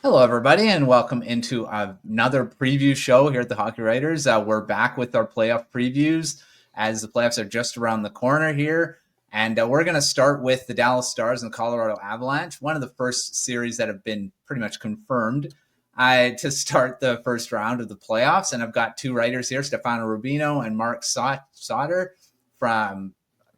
Hello, everybody, and welcome into another preview show here at the Hockey Writers. We're back with our playoff previews as the playoffs are just around the corner here. And we're going to start with the Dallas Stars and the Colorado Avalanche, one of the first series that have been pretty much confirmed to start the first round of the playoffs. And I've got two writers here, Stefano Rubino and Marc Sautter from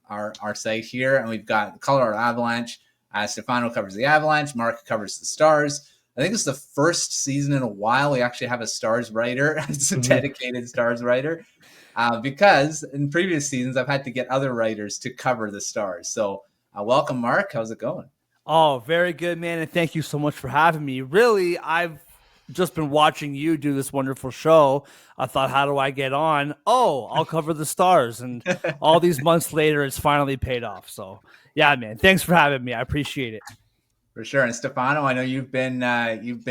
our site here. And we've got the Colorado Avalanche. Stefano covers the Avalanche, Marc covers the Stars. I think it's the first season in a while we actually have a Stars writer. It's a dedicated Stars writer because in previous seasons I've had to get other writers to cover the Stars. So welcome, Marc. How's it going? Oh, very good, man. And thank you so much for having me. Really, I've just been watching you do this wonderful show. I thought, how do I get on? Oh, I'll cover the Stars. And all these months later, it's finally paid off. So, yeah, man, thanks for having me. I appreciate it. For sure. And Stefano, I know you've been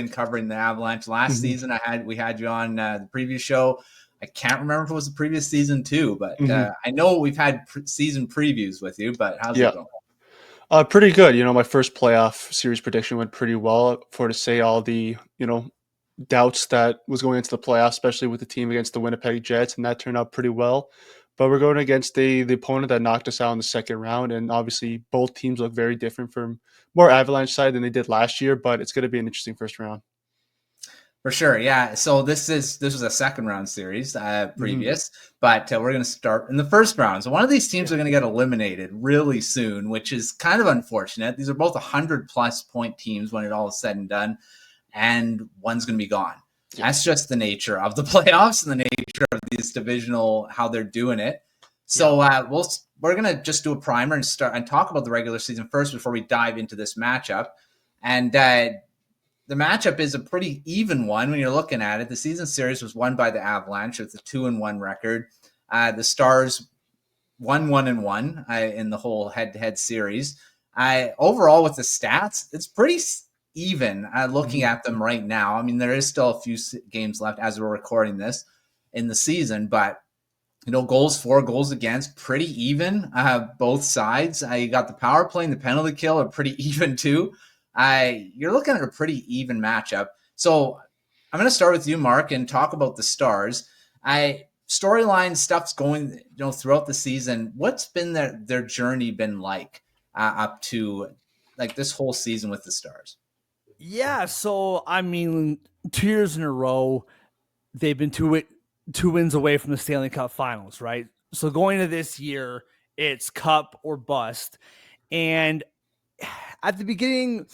covering the Avalanche last season. We had you on the previous show. I can't remember if it was the previous season too, but I know we've had season previews with you. But how's it going? Pretty good. My first playoff series prediction went pretty well. For to say all the doubts that was going into the playoffs, especially with the team against the Winnipeg Jets, and that turned out pretty well. But we're going against the opponent that knocked us out in the second round, and obviously both teams look very different from more Avalanche side than they did last year. But it's going to be an interesting first round. For sure, yeah. So this was a second round series previous, but we're going to start in the first round. So one of these teams are going to get eliminated really soon, which is kind of unfortunate. These are both 100+ point teams when it all is said and done, and one's going to be gone. That's just the nature of the playoffs and the nature of these divisional, how they're doing it. So we're going to just do a primer and start and talk about the regular season first before we dive into this matchup. And the matchup is a pretty even one when you're looking at it. The season series was won by the Avalanche with a 2-1 record. The Stars won 1-1 in the whole head-to-head series. Overall, with the stats, it's pretty even looking at them right now. I mean, there is still a few games left as we're recording this in the season, but goals for, goals against, pretty even. Both sides. You got the power play and the penalty kill are pretty even too. You're looking at a pretty even matchup. So I'm going to start with you, Marc, and talk about the Stars. Storyline stuff's going throughout the season. What's been their journey been like up to like this whole season with the Stars? Yeah, so I mean, 2 years in a row, they've been two wins away from the Stanley Cup Finals, right? So going to this year, it's cup or bust. And at the beginning,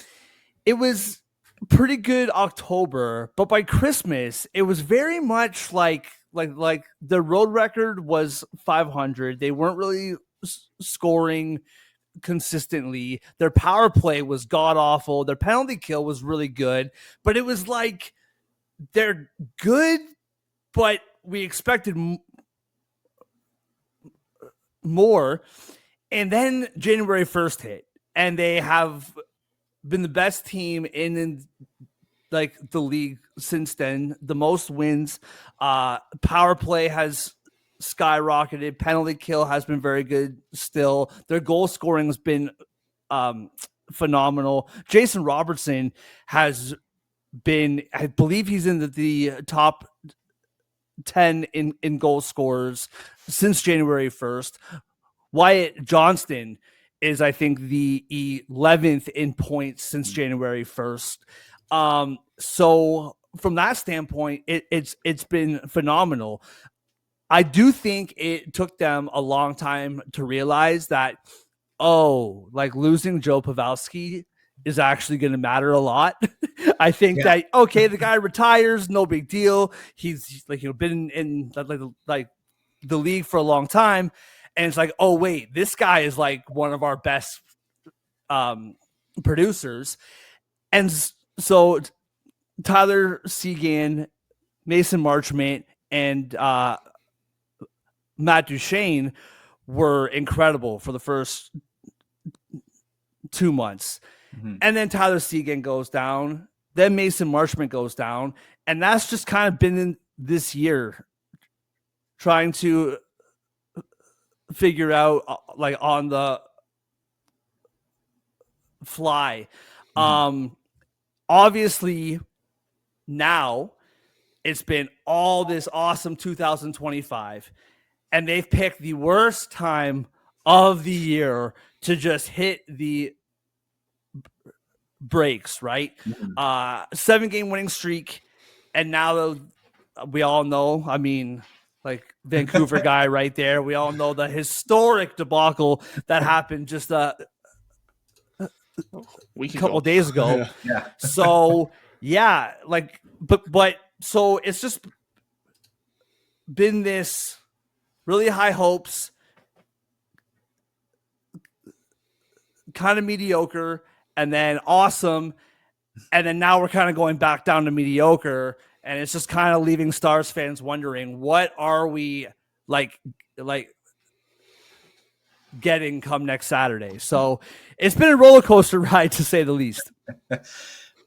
it was pretty good October, but by Christmas, it was very much like the road record was 500. They weren't really scoring consistently. Their power play was god awful. Their penalty kill was really good, but it was like they're good, but we expected more. And then January 1st hit, and they have been the best team in like the league since then. The most wins. Power play has skyrocketed. Penalty kill has been very good still. Their goal scoring has been phenomenal. Jason Robertson has been, I believe he's in the top 10 in goal scorers since January 1st. Wyatt Johnston is, I think, the 11th in points since January 1st. So from that standpoint, it's been phenomenal. I do think it took them a long time to realize that, like losing Joe Pavelski is actually going to matter a lot. I think that, okay, the guy retires, no big deal. He's been in like the league for a long time. And it's like, oh, wait, this guy is like one of our best producers. And so Tyler Seguin, Mason Marchment, and Matt Duchene were incredible for the first 2 months. Mm-hmm. And then Tyler Seguin goes down. Then Mason Marchment goes down. And that's just kind of been in this year, trying to figure out like on the fly. Mm-hmm. obviously now it's been all this awesome 2025, and they've picked the worst time of the year to just hit the breaks, right? 7-game winning streak, and now we all know, I mean, like Vancouver guy right there, we all know the historic debacle that happened just a couple days ago. Yeah. So yeah, like but so it's just been this really high hopes, kind of mediocre, and then awesome, and then now we're kind of going back down to mediocre, and it's just kind of leaving Stars fans wondering, what are we like getting come next Saturday? So it's been a roller coaster ride, to say the least.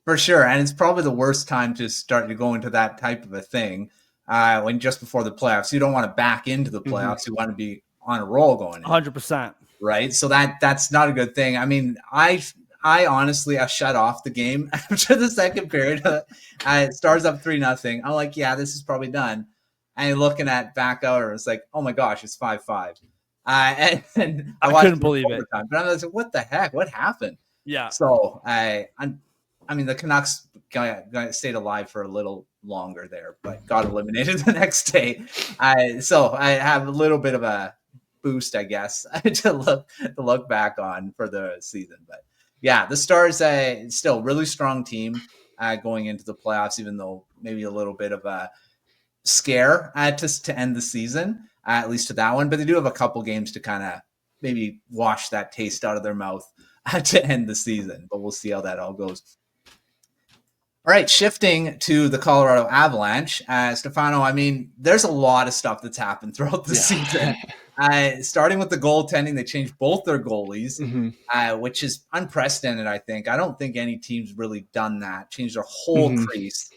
For sure, and it's probably the worst time to start to go into that type of a thing when just before the playoffs. You don't want to back into the playoffs. You want to be on a roll going in. 100%. Right? So that's not a good thing. I mean, I honestly, I shut off the game after the second period. Stars up 3-0. I'm like, yeah, this is probably done. And looking at back out, it's like, oh my gosh, it's 5-5. And I couldn't believe it. But I was like, what the heck? What happened? Yeah. So I mean, the Canucks stayed alive for a little longer there, but got eliminated the next day. So I have a little bit of a boost, I guess, to look back on for the season. But yeah, the Stars still really strong team going into the playoffs, even though maybe a little bit of a scare to end the season, at least to that one. But they do have a couple games to kind of maybe wash that taste out of their mouth to end the season. But we'll see how that all goes. All right, shifting to the Colorado Avalanche. Stefano, I mean, there's a lot of stuff that's happened throughout the season. Starting with the goaltending, they changed both their goalies, which is unprecedented, I think. I don't think any team's really done that, changed their whole crease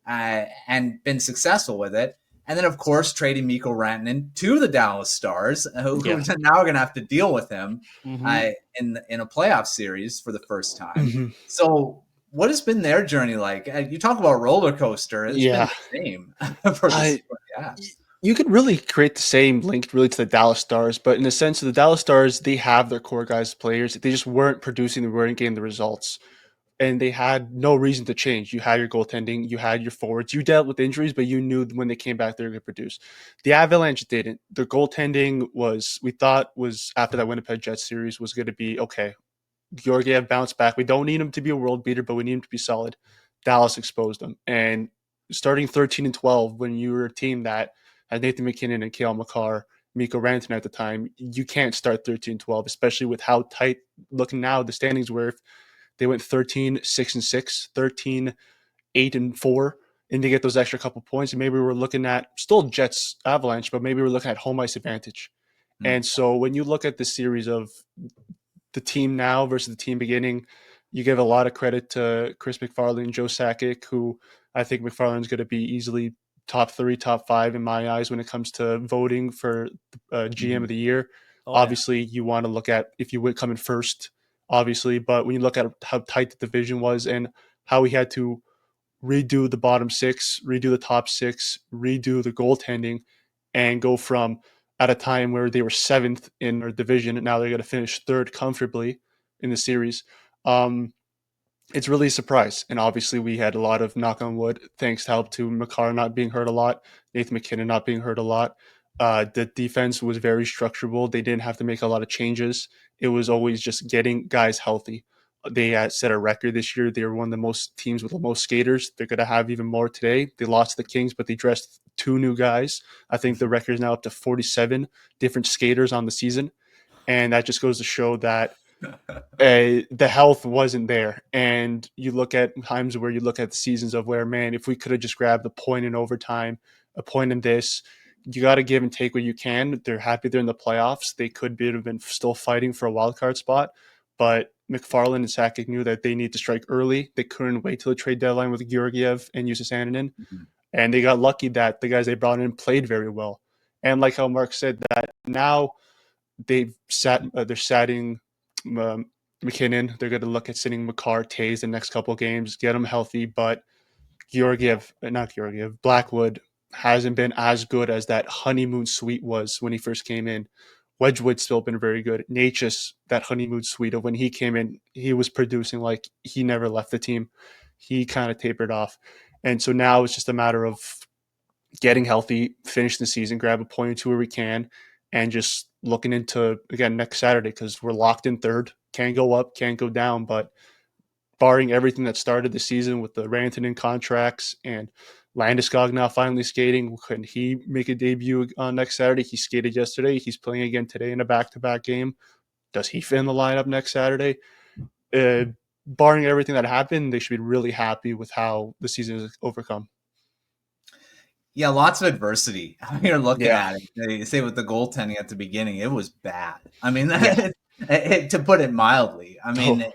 and been successful with it. And then, of course, trading Mikko Rantanen to the Dallas Stars, who now are going to have to deal with him in a playoff series for the first time. So what has been their journey like? You talk about roller coaster. It's been the same for this. You could really create the same link really to the Dallas Stars, but in the sense of the Dallas Stars, they have their core guys, players. They just weren't producing, they weren't getting the results. And they had no reason to change. You had your goaltending, you had your forwards. You dealt with injuries, but you knew when they came back, they were going to produce. The Avalanche didn't. Their goaltending we thought after that Winnipeg Jets series was going to be, okay, Georgiev bounced back. We don't need him to be a world beater, but we need him to be solid. Dallas exposed them. And starting 13-12, when you were a team that had Nathan McKinnon and Cale Makar, Mikko Rantanen at the time, you can't start 13-12, especially with how tight looking now the standings were. They went 13-6-6, 13-8-4, and they get those extra couple points. And maybe we're looking at still Jets Avalanche, but maybe we're looking at home ice advantage. And so when you look at the series of the team now versus the team beginning, you give a lot of credit to Chris McFarland and Joe Sakic, who I think McFarland's going to be easily top 3, top 5 in my eyes when it comes to voting for GM of the year. Obviously, you want to look at if you would come in first, obviously, but when you look at how tight the division was and how he had to redo the bottom 6, redo the top 6, redo the goaltending, and go from at a time where they were 7th in their division, and now they're going to finish 3rd comfortably in the series. It's really a surprise. And obviously we had a lot of knock on wood, thanks to help to Makar not being hurt a lot, Nathan McKinnon not being hurt a lot. The defense was very structurable. They didn't have to make a lot of changes. It was always just getting guys healthy. They had set a record this year. They were one of the most teams with the most skaters. They're going to have even more today. They lost to the Kings, but they dressed 2 new guys. I think the record is now up to 47 different skaters on the season. And that just goes to show that the health wasn't there. And you look at times where you look at the seasons of where, man, if we could have just grabbed a point in overtime, a point in this, you got to give and take what you can. They're happy they're in the playoffs. They could have been still fighting for a wild card spot, but McFarland and Sakic knew that they need to strike early. They couldn't wait till the trade deadline with Georgiev and Jussi Annunen. And they got lucky that the guys they brought in played very well. And like how Marc said, that now they're setting McKinnon. They're going to look at sitting McCarr, Taves the next couple of games, get them healthy. But Blackwood hasn't been as good as that honeymoon suite was when he first came in. Wedgwood's still been very good. Natchez, that honeymoon suite of when he came in, he was producing like he never left the team. He kind of tapered off. And so now it's just a matter of getting healthy, finish the season, grab a point or two where we can, and just looking into, again, next Saturday, because we're locked in third. Can't go up, can't go down, but barring everything that started the season with the Rantanen contracts and Landeskog now finally skating, couldn't he make a debut on next Saturday? He skated yesterday. He's playing again today in a back-to-back game. Does he fit in the lineup next Saturday? Barring everything that happened, they should be really happy with how the season is overcome. Yeah, lots of adversity. You're looking at it. They say with the goaltending at the beginning, it was bad. I mean, to put it mildly, I mean,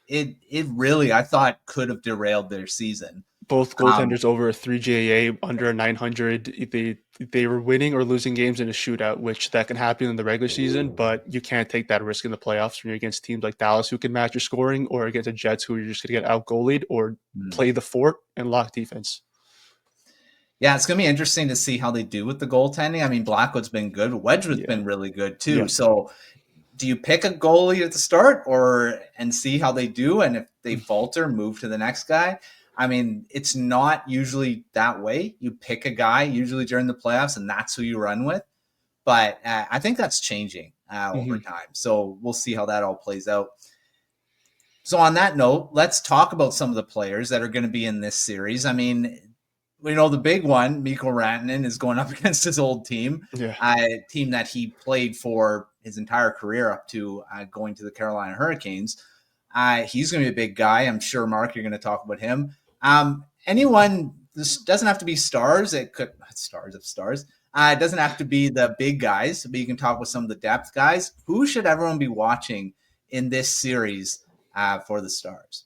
it really, I thought, could have derailed their season. Both goaltenders over a 3 GAA, under a 900. They were winning or losing games in a shootout, which that can happen in the regular season, but you can't take that risk in the playoffs when you're against teams like Dallas who can match your scoring, or against the Jets who you're just going to get out goalied or play the fort and lock defense. Yeah, it's going to be interesting to see how they do with the goaltending. I mean, Blackwood's been good. Wedgwood's been really good too. Yeah. So do you pick a goalie at the start and see how they do? And if they falter, move to the next guy? I mean, it's not usually that way. You pick a guy usually during the playoffs, and that's who you run with. But I think that's changing over time. So we'll see how that all plays out. So on that note, let's talk about some of the players that are going to be in this series. I mean, we know the big one, Mikko Rantanen, is going up against his old team, a team that he played for his entire career up to going to the Carolina Hurricanes. He's going to be a big guy. I'm sure, Mark, you're going to talk about him. Anyone, this doesn't have to be stars. It could stars of stars. It doesn't have to be the big guys, but you can talk with some of the depth guys. Who should everyone be watching in this series for the Stars?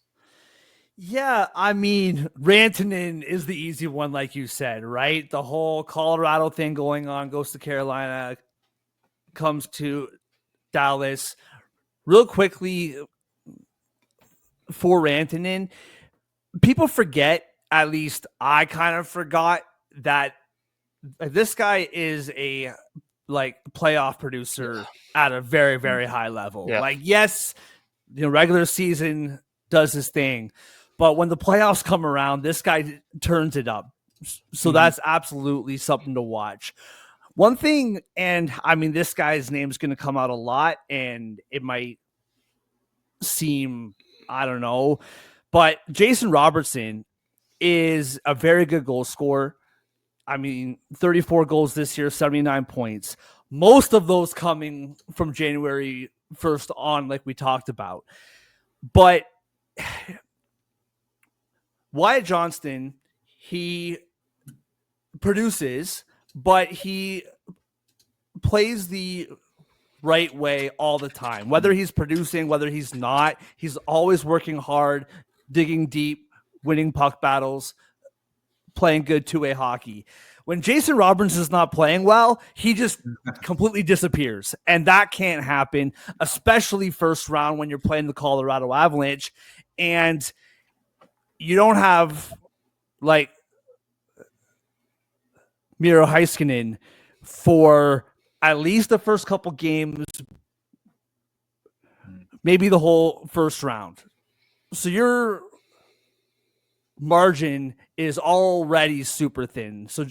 Yeah, I mean, Rantanen is the easy one, like you said, right? The whole Colorado thing going on, goes to Carolina, comes to Dallas. Real quickly, for Rantanen, people forget, at least I kind of forgot, that this guy is a playoff producer at a very, very high level. Yeah. Yes, regular season does his thing, but when the playoffs come around, this guy turns it up. So that's absolutely something to watch. One thing, and I mean, this guy's name is going to come out a lot, and it might seem, I don't know, but Jason Robertson is a very good goal scorer. I mean, 34 goals this year, 79 points. Most of those coming from January 1st on, like we talked about. But Wyatt Johnston, he produces, but he plays the right way all the time. Whether he's producing, whether he's not, he's always working hard, digging deep, winning puck battles, playing good two-way hockey. When Jason Robertson is not playing well, he just completely disappears. And that can't happen, especially first round when you're playing the Colorado Avalanche. And you don't have Miro Heiskanen for at least the first couple games, maybe the whole first round. So your margin is already super thin. So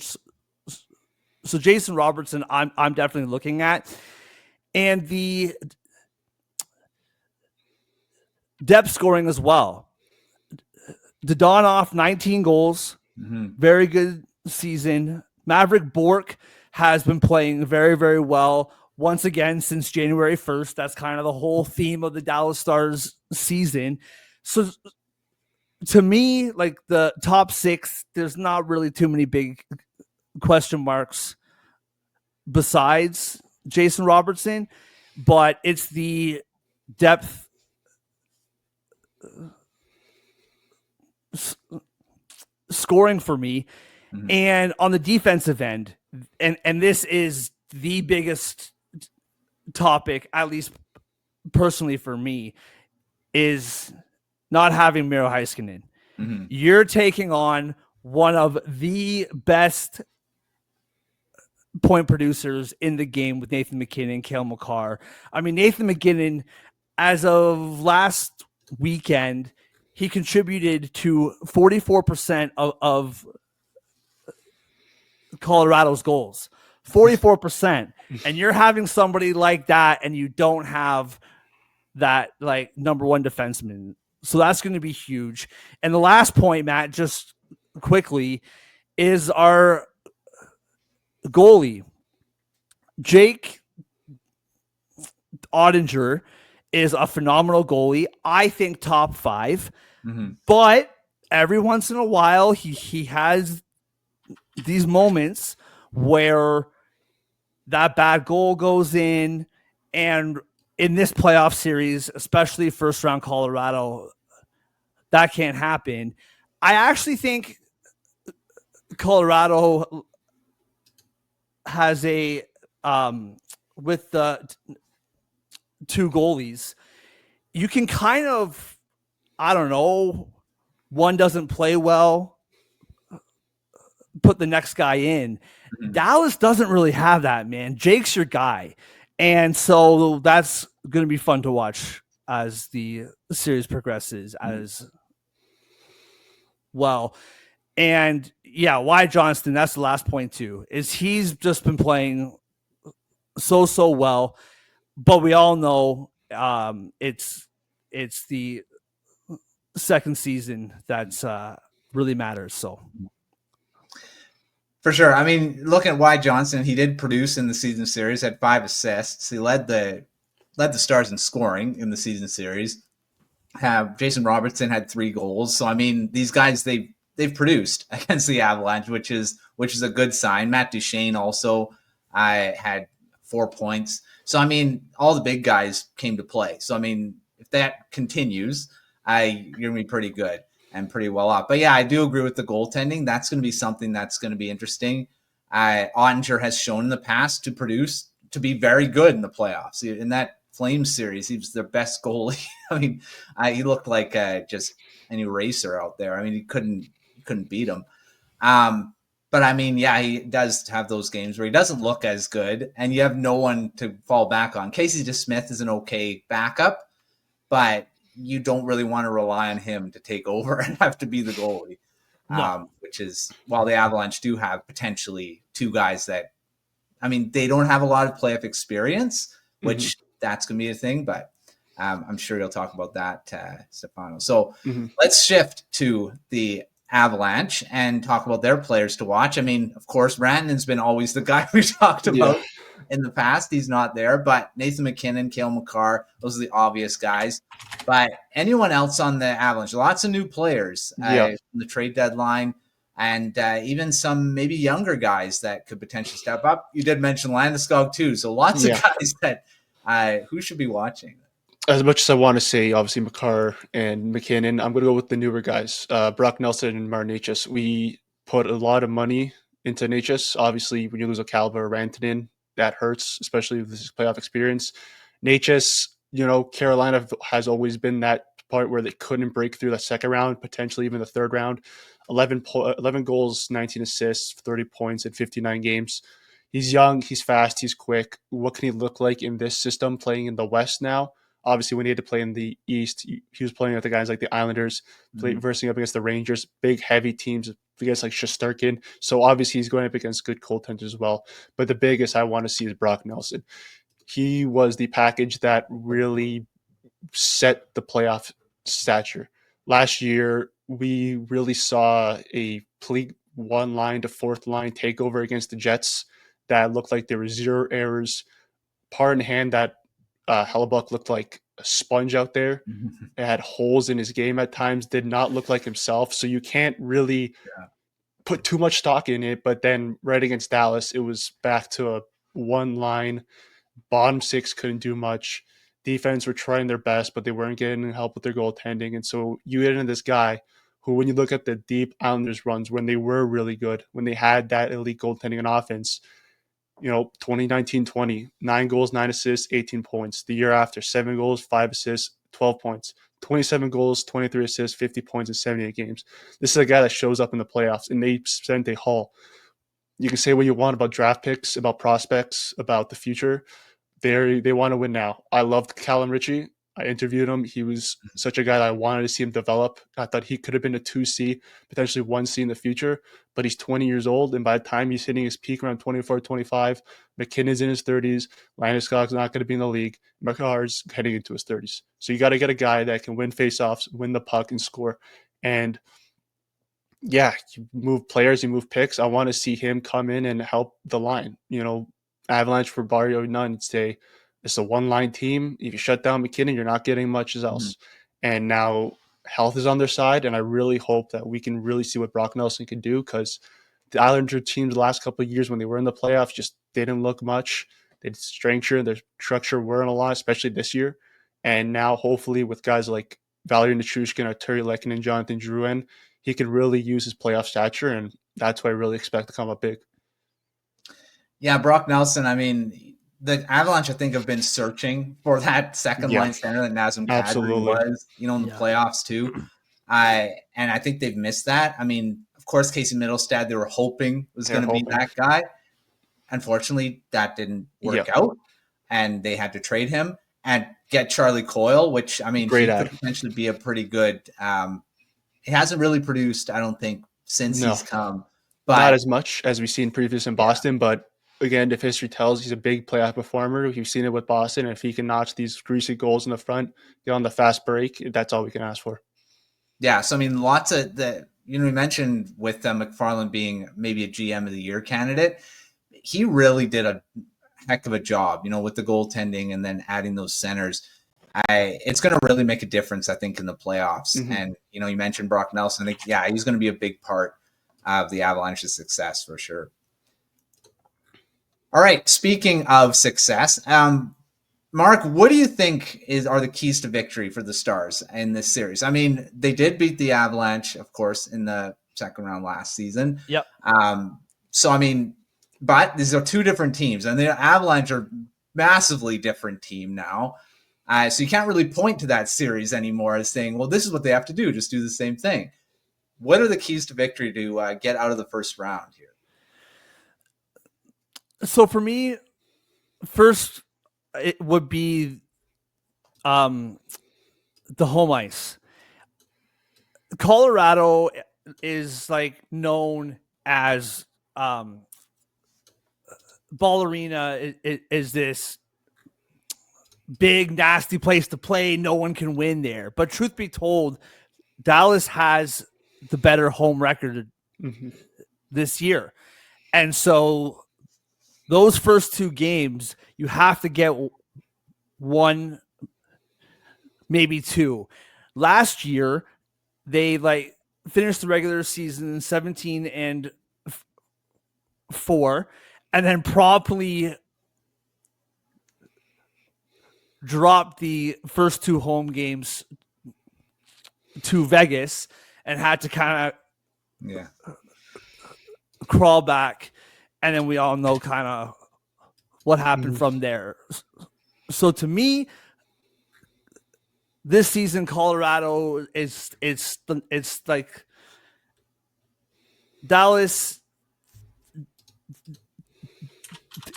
Jason Robertson, I'm definitely looking at. And the depth scoring as well. Dadonov, 19 goals. Very good season. Maverick Bourque has been playing very, very well once again since January 1st. That's kind of the whole theme of the Dallas Stars season. So to me, the top six, there's not really too many big question marks besides Jason Robertson, but it's the depth scoring for me. And on the defensive end, and this is the biggest topic, at least personally for me, is not having Miro Heiskanen. Mm-hmm. You're taking on one of the best point producers in the game with Nathan MacKinnon, Cale Makar. I mean, Nathan MacKinnon, as of last weekend, he contributed to 44% of Colorado's goals. 44%. And you're having somebody like that, and you don't have that like number one defenseman. So that's going to be huge. And the last point, Matt, just quickly, is our goalie. Jake Ottinger is a phenomenal goalie. I think top 5. Mm-hmm. But every once in a while, he has these moments where that bad goal goes in, and in this playoff series, especially first round Colorado, that can't happen. I actually think Colorado has a with the two goalies, you can kind of, I don't know, one doesn't play well, put the next guy in. Mm-hmm. Dallas doesn't really have that, man. Jake's your guy. And so that's going to be fun to watch as the series progresses as well. And yeah, Wyatt Johnston, that's the last point too, is he's just been playing so well. But we all know it's the second season that's really matters. So for sure. I mean, look at Wyatt Johnston. He did produce in the season series, had 5 assists. He led the Stars in scoring in the season series. Jason Robertson had 3 goals. So I mean, these guys they've produced against the Avalanche, which is a good sign. Matt Duchene also had 4 points. So I mean, all the big guys came to play. So I mean, if that continues, you're gonna be pretty good and pretty well off. But yeah, I do agree with the goaltending. That's going to be something that's going to be interesting. Ottinger has shown in the past to be very good in the playoffs. In that Flames series, he was their best goalie. I mean, he looked like just an eraser out there. I mean, he couldn't beat him. But I mean, yeah, he does have those games where he doesn't look as good, and you have no one to fall back on. Casey DeSmith is an okay backup, but you don't really want to rely on him to take over and have to be the goalie. No. Which is, while the Avalanche do have potentially 2 guys that, I mean, they don't have a lot of playoff experience, which that's going to be a thing, but I'm sure you'll talk about that, Stefano. So let's shift to the Avalanche and talk about their players to watch. I mean, of course, Rantanen's been always the guy we talked about in the past. He's not there, but Nathan MacKinnon, Cale Makar, those are the obvious guys. But anyone else on the Avalanche? Lots of new players from the trade deadline, and even some maybe younger guys that could potentially step up. You did mention Landeskog too, so lots of guys that who should be watching. As much as I want to say, obviously, Makar and MacKinnon, I'm going to go with the newer guys, Brock Nelson and Martin Necas. We put a lot of money into Necas. Obviously, when you lose a Calva or Rantanen, that hurts, especially with this playoff experience. Necas, Carolina has always been that part where they couldn't break through the second round, potentially even the third round. 11 goals, 19 assists, 30 points in 59 games. He's young, he's fast, he's quick. What can he look like in this system playing in the West now? Obviously, when he had to play in the East, he was playing with the guys like the Islanders, versing up against the Rangers, big, heavy teams against like Shesterkin. So obviously, he's going up against good goaltenders as well. But the biggest I want to see is Brock Nelson. He was the package that really set the playoff stature. Last year, we really saw a complete 1-line to 4th-line takeover against the Jets that looked like there were 0 errors. Part in hand that Hellebuck looked like a sponge out there. It had holes in his game at times, did not look like himself. So you can't really put too much stock in it. But then right against Dallas, it was back to a 1-line. Bottom 6 couldn't do much. Defense were trying their best, but they weren't getting help with their goaltending. And so you get into this guy who, when you look at the deep Islanders runs, when they were really good, when they had that elite goaltending and offense, 2019-20, 9 goals, 9 assists, 18 points. The year after, 7 goals, 5 assists, 12 points, 27 goals, 23 assists, 50 points in 78 games. This is a guy that shows up in the playoffs, and they sent a haul. You can say what you want about draft picks, about prospects, about the future. They want to win now. I loved Callum Ritchie. I interviewed him. He was such a guy that I wanted to see him develop. I thought he could have been a 2C, potentially 1C in the future, but he's 20 years old, and by the time he's hitting his peak around 24, 25, McKinnon's in his 30s, Landeskog's not going to be in the league, McCarr's heading into his 30s. So you got to get a guy that can win faceoffs, win the puck, and score. And yeah, you move players, you move picks. I want to see him come in and help the line. Avalanche for Barrio Nunn say it's a one-line team. If you shut down McKinnon, you're not getting much else. And now health is on their side, and I really hope that we can really see what Brock Nelson can do, because the Islander teams the last couple of years when they were in the playoffs just didn't look much. Their structure weren't a lot, especially this year. And now hopefully with guys like Valerie Nichushkin, Arturi Lekin, and Jonathan Drouin, he can really use his playoff stature, and that's what I really expect to come up big. Yeah, Brock Nelson, I mean, the Avalanche, I think, have been searching for that second-line center that Nazem Kadri was, in the playoffs too. And I think they've missed that. I mean, of course, Casey Middlestad, they were hoping was going to be that guy. Unfortunately, that didn't work out, and they had to trade him and get Charlie Coyle, which, I mean, he could potentially be a pretty good he hasn't really produced, I don't think, since he's come. But not as much as we've seen previous in Boston, but again, if history tells, he's a big playoff performer. We've seen it with Boston. And if he can notch these greasy goals in the front, get on the fast break, that's all we can ask for. Yeah, so I mean, lots of we mentioned with McFarland being maybe a GM of the year candidate. He really did a heck of a job, with the goaltending and then adding those centers. It's going to really make a difference, I think, in the playoffs. And, you mentioned Brock Nelson. I think, he's going to be a big part of the Avalanche's success for sure. All right. Speaking of success, Mark, what do you think are the keys to victory for the Stars in this series? I mean, they did beat the Avalanche, of course, in the second round last season. Yep. So, I mean, but these are two different teams, and the Avalanche are massively different team now. So you can't really point to that series anymore as saying, well, this is what they have to do. Just do the same thing. What are the keys to victory to get out of the first round here? So for me, first, it would be the home ice. Colorado is known as Ball Arena is this big, nasty place to play. No one can win there. But truth be told, Dallas has the better home record this year. And so those first two games, you have to get one, maybe two. Last year, they finished the regular season 17-4, and then promptly dropped the first two home games to Vegas and had to kind of crawl back. And then we all know kind of what happened from there. So to me, this season, Colorado it's like Dallas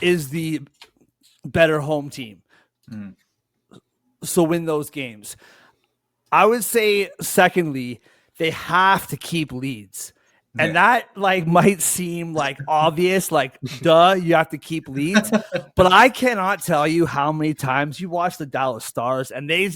is the better home team. So win those games. I would say, secondly, they have to keep leads. And that might seem obvious, duh, you have to keep leads. But I cannot tell you how many times you watch the Dallas Stars and they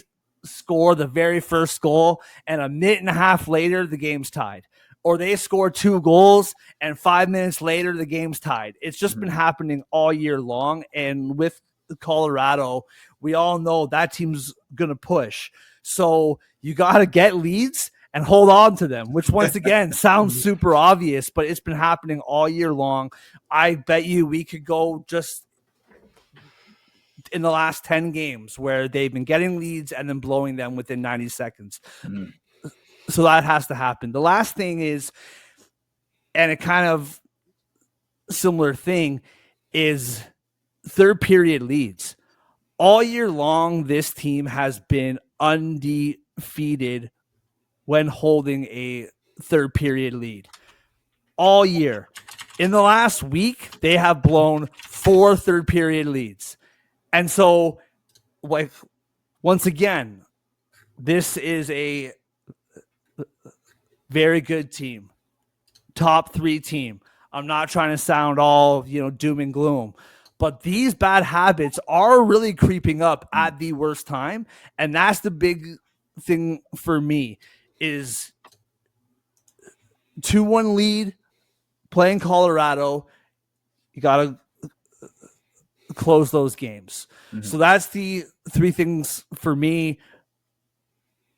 score the very first goal and a minute and a half later, the game's tied. Or they score 2 goals and 5 minutes later, the game's tied. It's just been happening all year long. And with Colorado, we all know that team's going to push. So you got to get leads and hold on to them, which once again sounds super obvious, but it's been happening all year long. I bet you we could go just in the last 10 games where they've been getting leads and then blowing them within 90 seconds. So that has to happen. The last thing is, and a kind of similar thing, is third period leads. All year long, this team has been undefeated when holding a third period lead all year. In the last week, they have blown 4 third period leads. And so, like, once again, this is a very good team, top 3 team. I'm not trying to sound all, doom and gloom, but these bad habits are really creeping up at the worst time. And that's the big thing for me is 2-1 lead playing Colorado. You got to close those games. Mm-hmm. So that's the 3 things for me,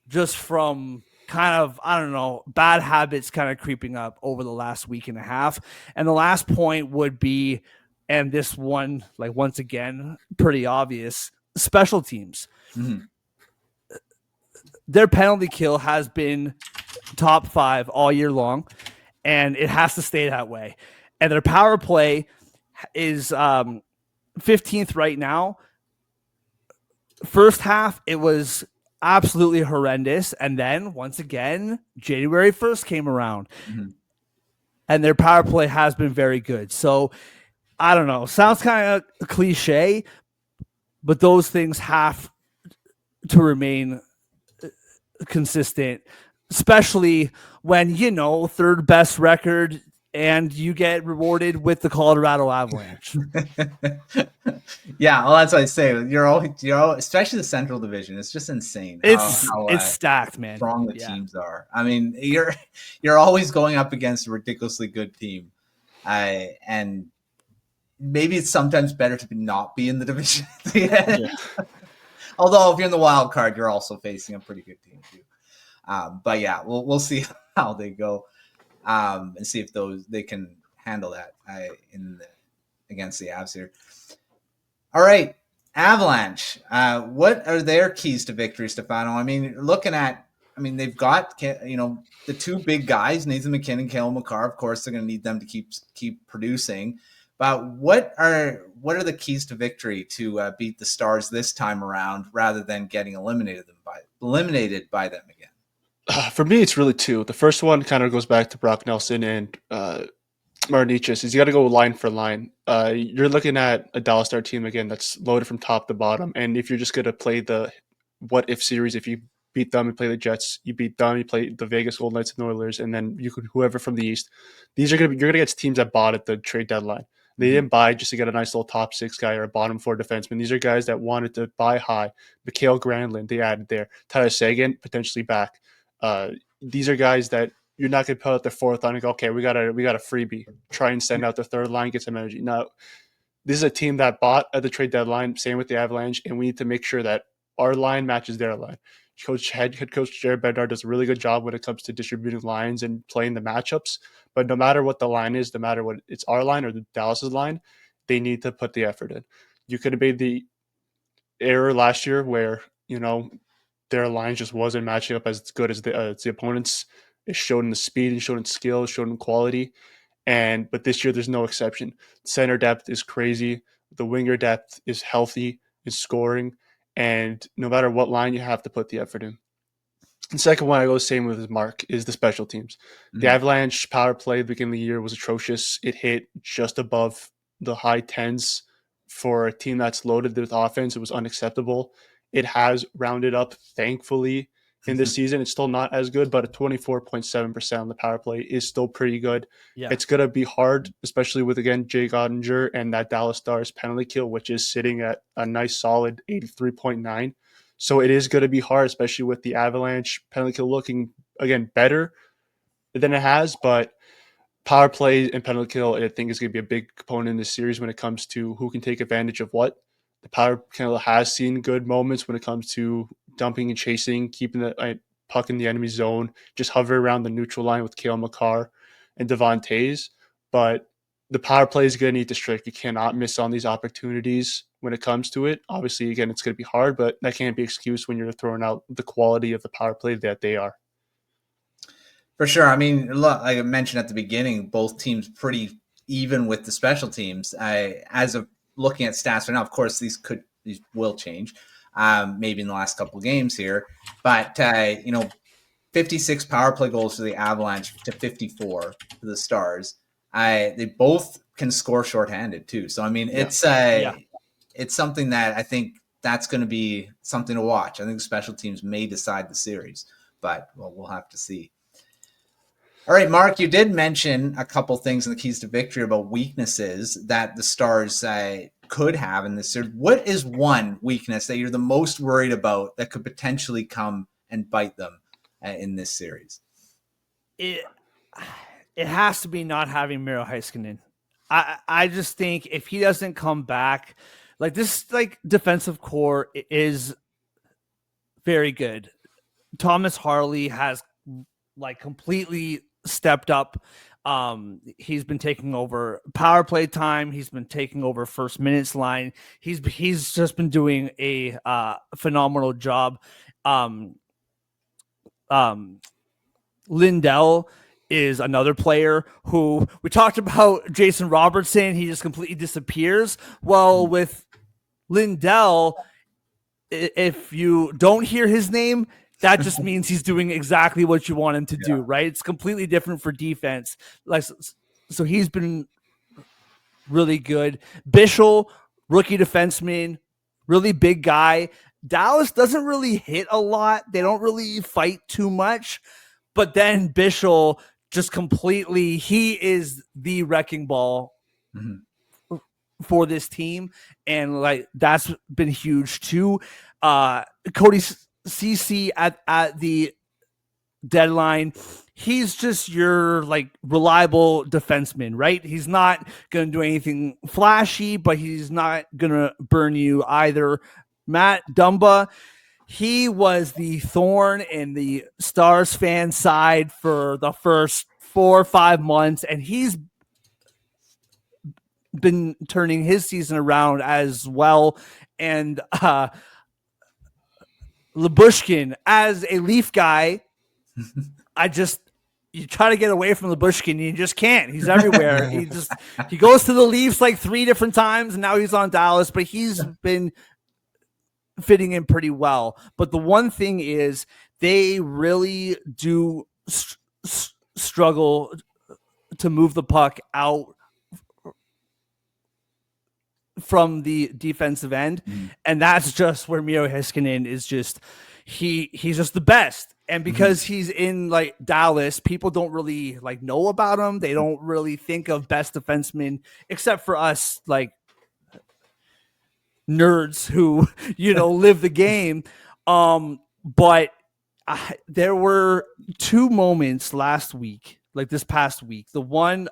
just from kind of, I don't know, bad habits kind of creeping up over the last week and a half. And the last point would be, and this one, like, once again, pretty obvious, special teams. Mm-hmm. Their penalty kill has been top 5 all year long, and it has to stay that way. And their power play is 15th right now. First half, it was absolutely horrendous. And then, once again, January 1st came around. Mm-hmm. And their power play has been very good. So, I don't know. Sounds kind of cliche, but those things have to remain consistent, especially when, third best record and you get rewarded with the Colorado Avalanche. Yeah, well, that's what I say. You're all, especially the Central Division. It's just insane. It's stacked, man. Strong the teams are. I mean, you're always going up against a ridiculously good team, and maybe it's sometimes better to not be in the division at the end. Yeah. Although if you're in the wild card, you're also facing a pretty good team too. But yeah, we'll see how they go. And see if they can handle that against the Avs here. All right, Avalanche. What are their keys to victory, Stefano? I mean, they've got the 2 big guys, Nathan McKinnon, Cale Makar. Of course, they're going to need them to keep producing. But what are the keys to victory to beat the Stars this time around, rather than getting eliminated by them again? For me, it's really 2. The first one kind of goes back to Brock Nelson and Marnichis. Is you got to go line for line. You're looking at a Dallas Star team again that's loaded from top to bottom, and if you're just going to play the what if series, if you beat them and play the Jets, you beat them, you play the Vegas Golden Knights and Oilers, and then you could whoever from the East. You're going to get teams that bought at the trade deadline. They didn't buy just to get a nice little top 6 guy or a bottom 4 defenseman. These are guys that wanted to buy high. Mikhail Granlund, they added there. Tyler Seguin, potentially back. These are guys that you're not going to put out their 4th line and go, okay, we got a freebie. Try and send out the 3rd line, get some energy. Now, this is a team that bought at the trade deadline, same with the Avalanche, and we need to make sure that our line matches their line. Head coach Jared Bednar does a really good job when it comes to distributing lines and playing the matchups. But no matter what the line is, no matter what it's our line or the Dallas's line, they need to put the effort in. You could have made the error last year where, their line just wasn't matching up as good as the opponents. It showed in the speed, it showed in skill, it showed in quality. But this year, there's no exception. Center depth is crazy. The winger depth is healthy, is scoring. And no matter what line, you have to put the effort in. The second one I go the same with Mark is the special teams. Mm-hmm. The Avalanche power play at the beginning of the year was atrocious. It hit just above the high 10s for a team that's loaded with offense. It was unacceptable. It has rounded up, thankfully, in this season. It's still not as good, but a 24.7% on the power play is still pretty good. Yeah. It's going to be hard, especially with, again, Jay Ottinger and that Dallas Stars penalty kill, which is sitting at a nice solid 83.9. So it is going to be hard, especially with the Avalanche penalty kill looking, again, better than it has. But power play and penalty kill, I think, is going to be a big component in this series when it comes to who can take advantage of what. The power kill has seen good moments when it comes to dumping and chasing, keeping the puck in the enemy zone, just hover around the neutral line with Cale Makar and Devon Toews. But the power play is going to need to strike. You cannot miss on these opportunities when it comes to it. Obviously, again, it's going to be hard, but that can't be excuse when you're throwing out the quality of the power play that they are. For sure. I mean, look, like I mentioned at the beginning, both teams pretty even with the special teams. As of looking at stats right now, of course, these will change. maybe in the last couple of games here. But, 56 power play goals for the Avalanche to 54 for the Stars. They both can score shorthanded too. So, I mean, it's something that I think that's going to be something to watch. I think special teams may decide the series, but we'll have to see. All right, Mark, you did mention a couple things in the keys to victory about weaknesses that the Stars could have in this series. What is one weakness that you're the most worried about that could potentially come and bite them in this series? It has to be not having Miro Heiskanen. I just think if he doesn't come back, like this, like defensive core is very good. Thomas Harley has like completely stepped up. He's been taking over power play time. He's been taking over first minutes line. He's just been doing a phenomenal job. Lindell is another player who we talked about. Jason Robertson, he just completely disappears. Well, with Lindell, if you don't hear his name, that just means he's doing exactly what you want him to do, right? It's completely different for defense. Like, so he's been really good. Bischel, rookie defenseman, really big guy. Dallas doesn't really hit a lot. They don't really fight too much. But then Bischel just completely, he is the wrecking ball for this team. And like, that's been huge too. Cody CC at the deadline, he's just your like reliable defenseman, right? He's not going to do anything flashy, but he's not going to burn you either. Matt Dumba, he was the thorn in the Stars fan side for the first 4 or 5 months, and he's been turning his season around as well. And Lyubushkin, as a Leaf guy, you try to get away from Lyubushkin, you just can't. He's everywhere. He goes to the Leafs like 3 different times, and now he's on Dallas, but he's been fitting in pretty well. But the one thing is they really do struggle to move the puck out from the defensive end. And that's just where Miro Heiskanen is just, he's just the best. And because he's in like Dallas, people don't really like know about him. They don't really think of best defensemen except for us, like nerds who, live the game. But there were 2 moments last week, like this past week, the one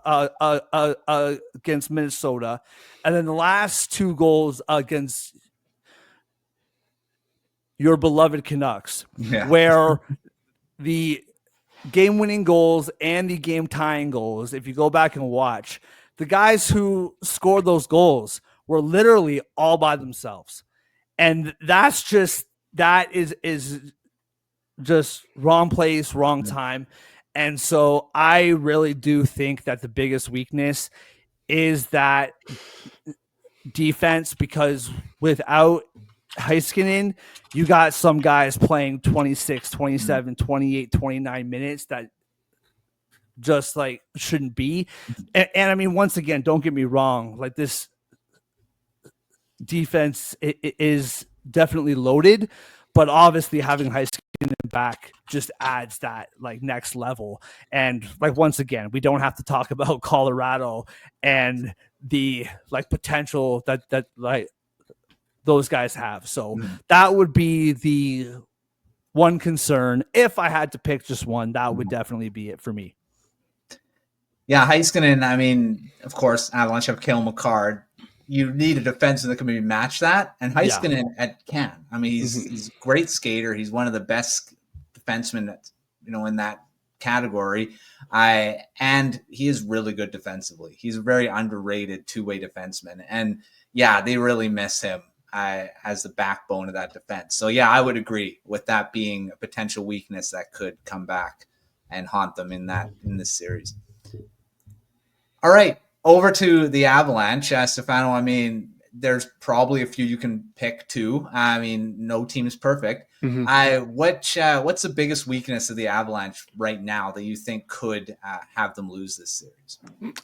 against Minnesota, and then the last 2 goals against your beloved Canucks, where the game-winning goals and the game-tying goals, if you go back and watch, the guys who scored those goals were literally all by themselves. And that is just wrong place, wrong time. And so I really do think that the biggest weakness is that defense, because without Heiskanen, you got some guys playing 26, 27, 28, 29 minutes that just like shouldn't be. And I mean, once again, don't get me wrong, like this defense is definitely loaded, but obviously having Heiskanen back just adds that like next level. And like, once again, we don't have to talk about Colorado and the like potential that like those guys have. So that would be the one concern. If I had to pick just one, that would definitely be it for me. Yeah, Heiskanen, I mean, of course, Avalanche have Cale Makar. You need a defenseman that can maybe match that, and Heiskanen can. I mean, he's a great skater. He's one of the best defensemen that's, in that category. And he is really good defensively. He's a very underrated 2-way defenseman. And yeah, they really miss him as the backbone of that defense. So yeah, I would agree with that being a potential weakness that could come back and haunt them in this series. All right, over to the Avalanche. Stefano, I mean, there's probably a few you can pick too. I mean, no team is perfect. Mm-hmm. What's the biggest weakness of the Avalanche right now that you think could have them lose this series?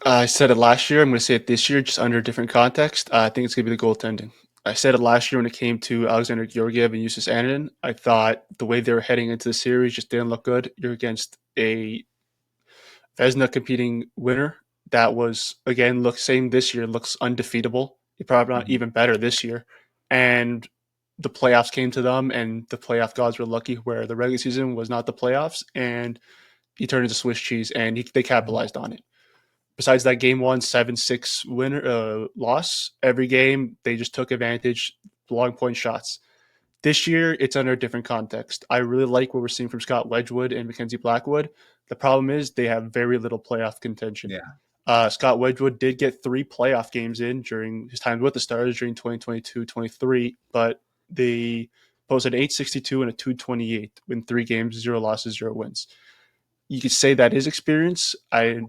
I said it last year. I'm going to say it this year, just under a different context. I think it's going to be the goaltending. I said it last year when it came to Alexander Georgiev and Justus Annunen. I thought the way they were heading into the series just didn't look good. You're against a Vezina competing winner that was, again, looks same this year, looks undefeatable. Probably not even better this year. And the playoffs came to them, and the playoff gods were lucky where the regular season was not the playoffs, and he turned into Swiss cheese, and they capitalized on it. Besides that game 1 7-6 winner loss, every game they just took advantage, long point shots. This year it's under a different context. I really like what we're seeing from Scott Wedgwood and Mackenzie Blackwood. The problem is they have very little playoff contention. Scott Wedgwood did get 3 playoff games in during his time with the Stars during 2022-23, but they posted 862 and a 228 in 3 games, 0 losses, 0 wins. You could say that is experience. I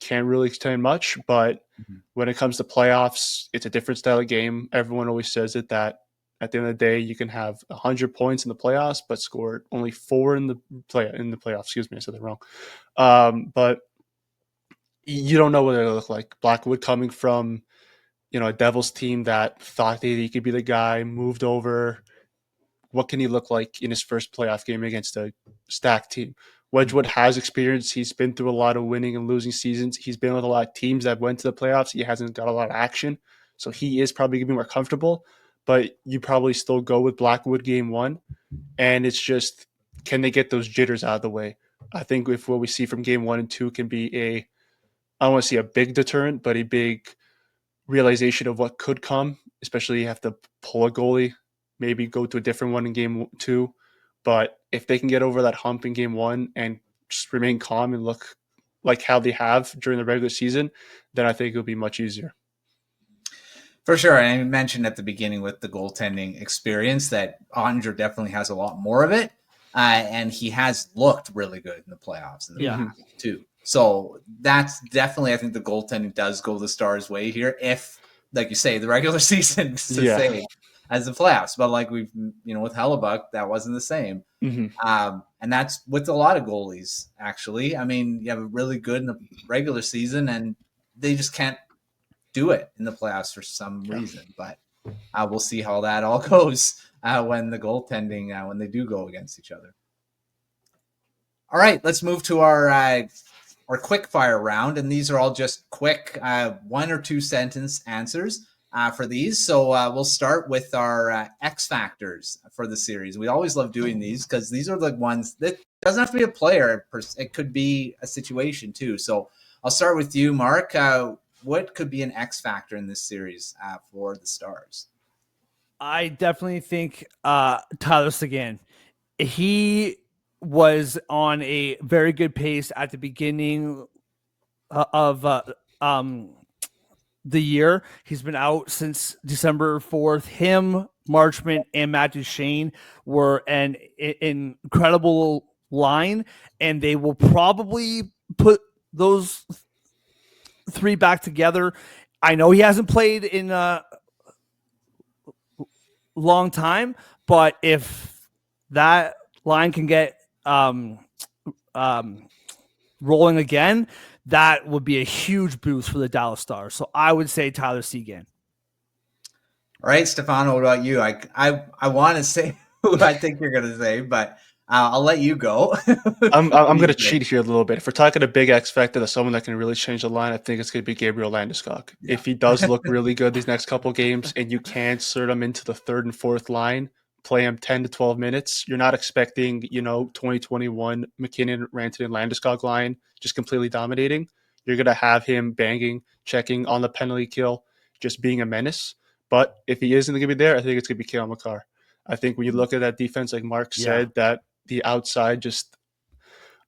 can't really explain much, but when it comes to playoffs, it's a different style of game. Everyone always says it that at the end of the day, you can have 100 points in the playoffs, but score only 4 in the playoffs. Excuse me, I said that wrong. But you don't know what they look like. Blackwood coming from, a Devils team that thought that he could be the guy, moved over. What can he look like in his first playoff game against a stacked team? Wedgwood has experience. He's been through a lot of winning and losing seasons. He's been with a lot of teams that went to the playoffs. He hasn't got a lot of action. So he is probably going to be more comfortable. But you probably still go with Blackwood game 1. And it's just, can they get those jitters out of the way? I think if what we see from game 1 and 2 can be I don't want to see a big deterrent, but a big realization of what could come, especially you have to pull a goalie, maybe go to a different one in game 2. But if they can get over that hump in game 1 and just remain calm and look like how they have during the regular season, then I think it'll be much easier. For sure. And I mentioned at the beginning with the goaltending experience that Ottinger definitely has a lot more of it. And he has looked really good in the playoffs in the past too. So that's definitely, I think the goaltending does go the Stars' way here. If, like you say, the regular season is the same as the playoffs. But like we've, with Hellebuck, that wasn't the same. And that's with a lot of goalies, actually. I mean, you have a really good in the regular season and they just can't do it in the playoffs for some reason. But we'll see how that all goes when the goaltending, when they do go against each other. All right, let's move to our quick fire round. And these are all just quick 1 or 2 sentence answers for these. So we'll start with our X factors for the series. We always love doing these because these are the ones that doesn't have to be a player. It could be a situation too. So I'll start with you, Mark. What could be an X factor in this series for the Stars? I definitely think Tyler Seguin. He was on a very good pace at the beginning of the year. He's been out since December 4th. Him, Marchment, and Matt Duchene were an incredible line, and they will probably put those 3 back together. I know he hasn't played in a long time, but if that line can get rolling again, that would be a huge boost for the Dallas Stars. So I would say Tyler Seguin. All right, Stefano, what about you? I want to say who I think you're going to say, but I'll let you go. I'm going to cheat here a little bit. If we're talking a big X factor, that's someone that can really change the line, I think it's going to be Gabriel Landeskog. Yeah. If he does look really good these next couple games and you can insert him into the 3rd and 4th line, play him 10 to 12 minutes, you're not expecting, 2021 McKinnon, Rantanen, Landeskog line just completely dominating. You're going to have him banging, checking on the penalty kill, just being a menace. But if he isn't going to be there, I think it's going to be Cale Makar. I think when you look at that defense, like Mark said, that the outside just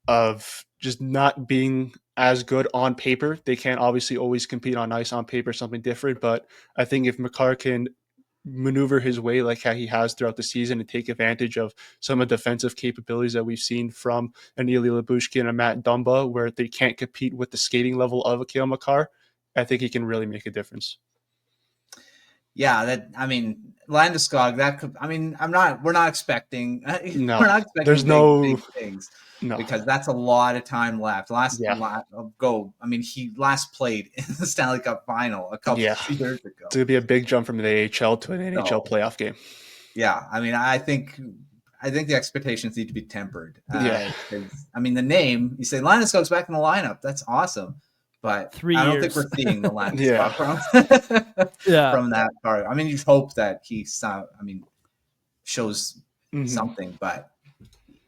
not being as good on paper. They can't obviously always compete on ice. On paper, something different. But I think if Makar can maneuver his way like how he has throughout the season and take advantage of some of the defensive capabilities that we've seen from an Ilya Lyubushkin and a Matt Dumba, where they can't compete with the skating level of a Cale Makar, I think he can really make a difference. Landeskog, that could, we're not expecting, No, we're not expecting there's big no things no. because that's a lot of time left. Last played in the Stanley Cup final a couple Yeah. years ago. It's gonna be a big jump from the AHL to an NHL So, playoff game. yeah, I think the expectations need to be tempered. Yeah. The name, you say Landeskog's back in the lineup, that's awesome. But 3 I don't years. think we're seeing the Landeskog Yeah. from that part. You hope that he shows something, but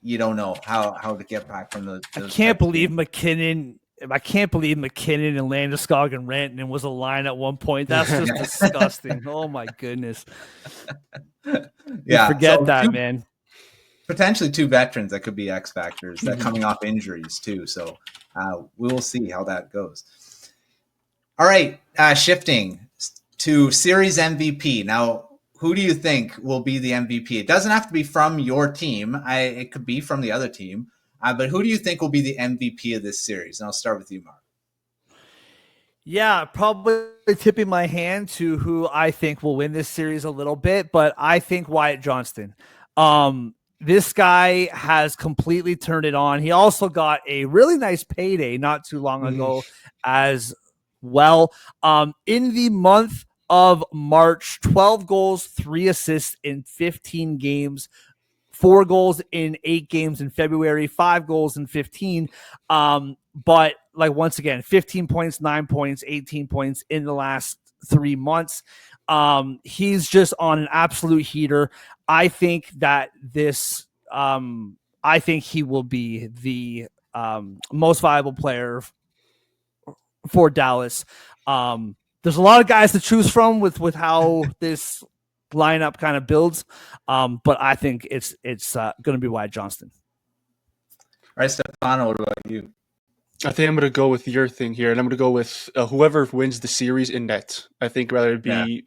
you don't know how to get back from the. I can't believe McKinnon and Landeskog and Rantanen was a line at one point. That's just disgusting. Oh my goodness. Yeah, forget that, man. Potentially 2 veterans that could be X factors that coming off injuries too. So we will see how that goes. All right, shifting to series MVP. Now, who do you think will be the MVP? It doesn't have to be from your team. It could be from the other team. But who do you think will be the MVP of this series? And I'll start with you, Mark. Yeah, probably tipping my hand to who I think will win this series a little bit, but I think Wyatt Johnston. This guy has completely turned it on. He also got a really nice payday not too long ago as well. In the month of March, 12 goals, 3 assists in 15 games, 4 goals in 8 games in February, 5 goals in 15. But once again, 15 points, 9 points, 18 points in the last 3 months. He's just on an absolute heater. I think that I think he will be the most valuable player for Dallas. There's a lot of guys to choose from with how this lineup kind of builds, but I think it's going to be Wyatt Johnston. All right, Stefano, what about you? I think I'm going to go with your thing here, and I'm going to go with whoever wins the series in net. I think rather it be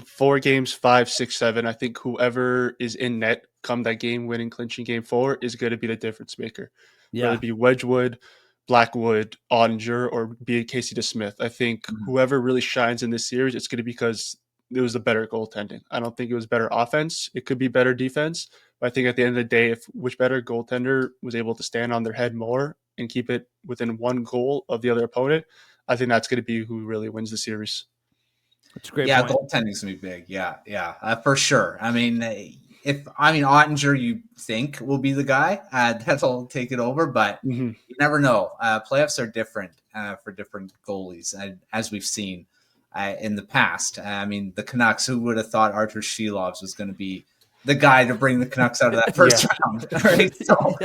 4 games, 5, 6, 7. I think whoever is in net come that game winning, clinching game 4 is going to be the difference maker. Yeah. Whether it be Wedgwood, Blackwood, Ottinger, or be Casey DeSmith. I think whoever really shines in this series, it's going to be because it was the better goaltending. I don't think it was better offense. It could be better defense. But I think at the end of the day, if which better goaltender was able to stand on their head more and keep it within 1 goal of the other opponent, I think that's going to be who really wins the series. That's a great point. Goaltending's going to be big. Yeah, for sure. Ottinger, you think will be the guy that'll take it over, but you never know. Playoffs are different for different goalies, as we've seen in the past. The Canucks, who would have thought Artur Shilovs was going to be the guy to bring the Canucks out of that first round, right? So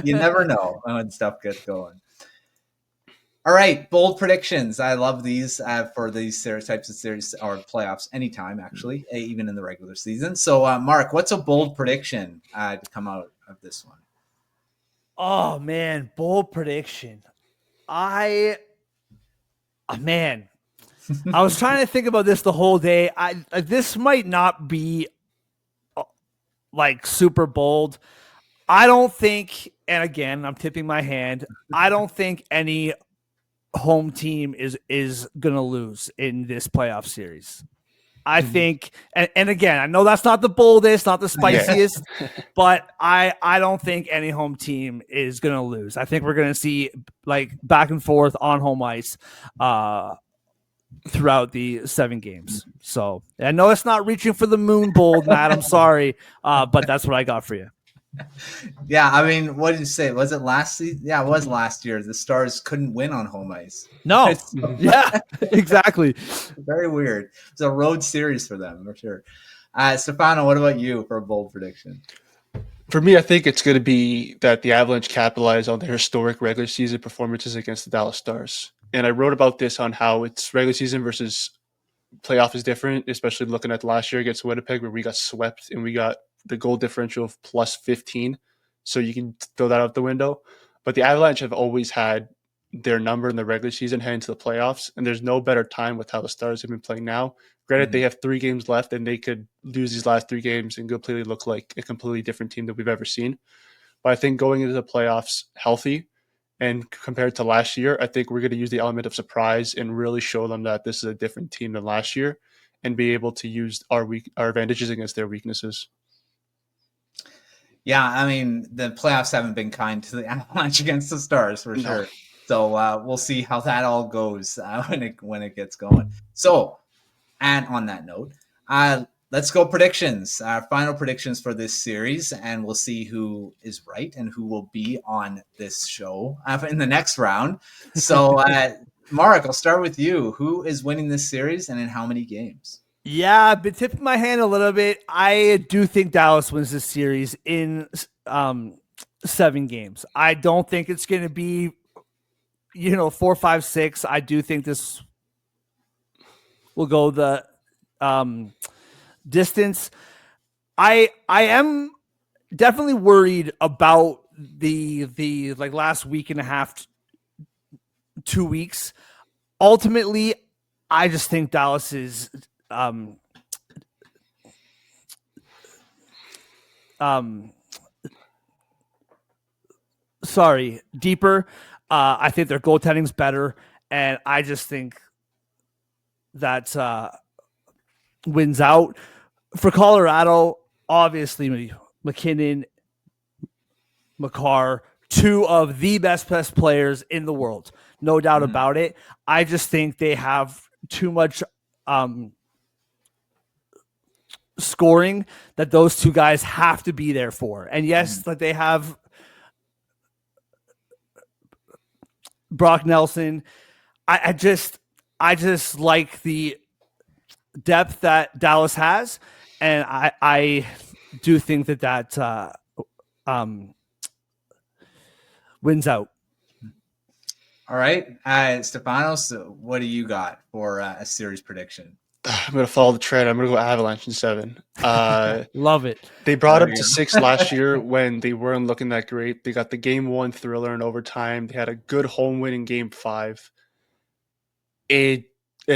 you never know when stuff gets going. All right, bold predictions. I love these for these types of series or playoffs anytime, actually, even in the regular season. So, Mark, what's a bold prediction to come out of this one? Oh, man, bold prediction. I was trying to think about this the whole day. This might not be super bold. I don't think, and again, I'm tipping my hand, I don't think any home team is gonna lose in this playoff series. I think, and again, I know that's not the boldest, not the spiciest, but I don't think any home team is gonna lose. I think we're gonna see back and forth on home ice throughout the 7 games. So I know it's not reaching for the moon bold, Matt. I'm sorry, but that's what I got for you. Yeah, what did you say? Was it last season? Yeah, it was last year. The Stars couldn't win on home ice. No. Yeah, exactly. Very weird. It's a road series for them, for sure. Stefano, what about you for a bold prediction? For me, I think it's going to be that the Avalanche capitalize on their historic regular season performances against the Dallas Stars. And I wrote about this on how it's regular season versus playoff is different, especially looking at last year against Winnipeg where we got swept and we got the goal differential of plus 15. So you can throw that out the window. But the Avalanche have always had their number in the regular season heading to the playoffs. And there's no better time with how the Stars have been playing now. Granted, they have 3 games left and they could lose these last 3 games and completely look like a completely different team that we've ever seen. But I think going into the playoffs healthy and compared to last year, I think we're going to use the element of surprise and really show them that this is a different team than last year. and be able to use our advantages against their weaknesses. Yeah, I mean, the playoffs haven't been kind to the Avalanche against the Stars for sure. So we'll see how that all goes when it gets going. So, and on that note, let's go predictions. Final predictions for this series, and we'll see who is right and who will be on this show in the next round. So, Mark, I'll start with you. Who is winning this series, and in how many games? Yeah, I've been tipping my hand a little bit. I do think Dallas wins this series in 7 games. I don't think it's going to be, 4, 5, 6. I do think this will go the distance. I am definitely worried about the like last week and a half, 2 weeks. Ultimately, I just think Dallas is deeper. I think their goaltending's better, and I just think that wins out. For Colorado, obviously McKinnon, Makar, 2 of the best players in the world, no doubt about it. I just think they have too much scoring that those 2 guys have to be there for. And yes, like they have Brock Nelson. I just like the depth that Dallas has, and I do think that wins out. All right, Stefano, so what do you got for a series prediction? I'm going to follow the trend. I'm going to go Avalanche in 7. Love it. They brought up to 6 last year when they weren't looking that great. They got the Game 1 thriller in overtime. They had a good home win in Game 5. I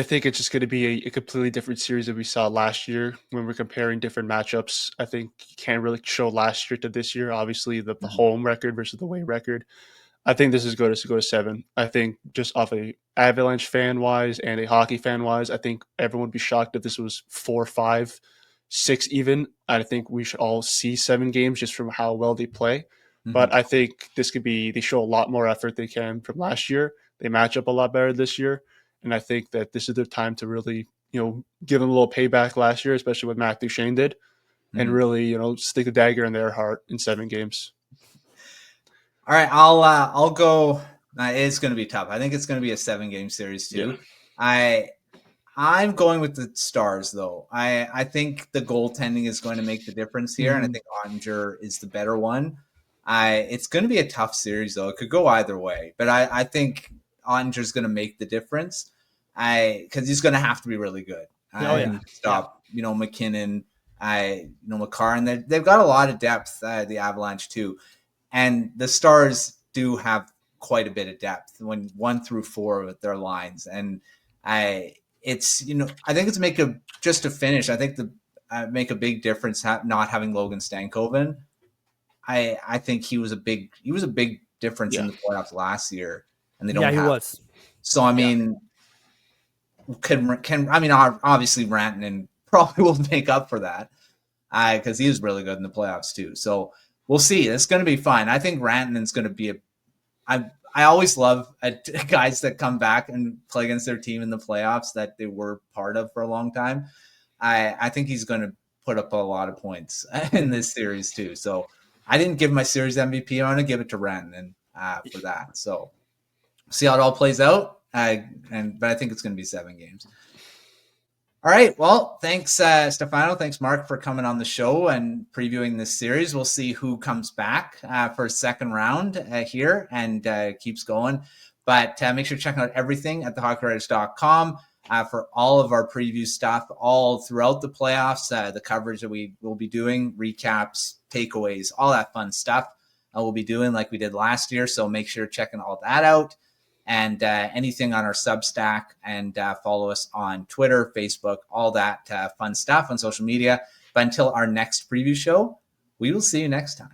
think it's just going to be a completely different series that we saw last year when we're comparing different matchups. I think you can't really show last year to this year. Obviously, the home record versus the away record. I think this is going to go to 7. I think just off a Avalanche fan wise and a hockey fan wise, I think everyone would be shocked if this was 4, 5, 6 even. I think we should all see 7 games just from how well they play. But I think this could be, they show a lot more effort they can from last year. They match up a lot better this year. And I think that this is the time to really, give them a little payback last year, especially what Matthew Zator did, and really, stick the dagger in their heart in 7 games. All right, I'll go. It's going to be tough. I think it's going to be a 7-game series too. Yeah. I'm going with the Stars though. I think the goaltending is going to make the difference here, and I think Ottinger is the better one. It's going to be a tough series though. It could go either way, but I think Ottinger is going to make the difference. Because he's going to have to be really good. Stop, McKinnon, Makar, and they've got a lot of depth. The Avalanche too. And the Stars do have quite a bit of depth when 1 through 4 with their lines. And I think it's just to finish. I think make a big difference not having Logan Stankoven. I think he was a big difference in the playoffs last year, and they don't. Yeah, he was. So I mean, obviously Rantanen probably will make up for that because he was really good in the playoffs too. So. We'll see. It's going to be fine. I think Rantanen's going to be I always love guys that come back and play against their team in the playoffs that they were part of for a long time. I think he's going to put up a lot of points in this series too. So I didn't give my series MVP. I'm going to give it to Rantanen for that. So see how it all plays out. But I think it's going to be 7 games. All right. Well, thanks, Stefano. Thanks, Mark, for coming on the show and previewing this series. We'll see who comes back for a second round here and keeps going. But make sure to check out everything at thehockeywriters.com for all of our preview stuff all throughout the playoffs, the coverage that we will be doing, recaps, takeaways, all that fun stuff we'll be doing like we did last year. So make sure to check all that out. And anything on our Substack, and follow us on Twitter, Facebook, all that fun stuff on social media. But until our next preview show, we will see you next time.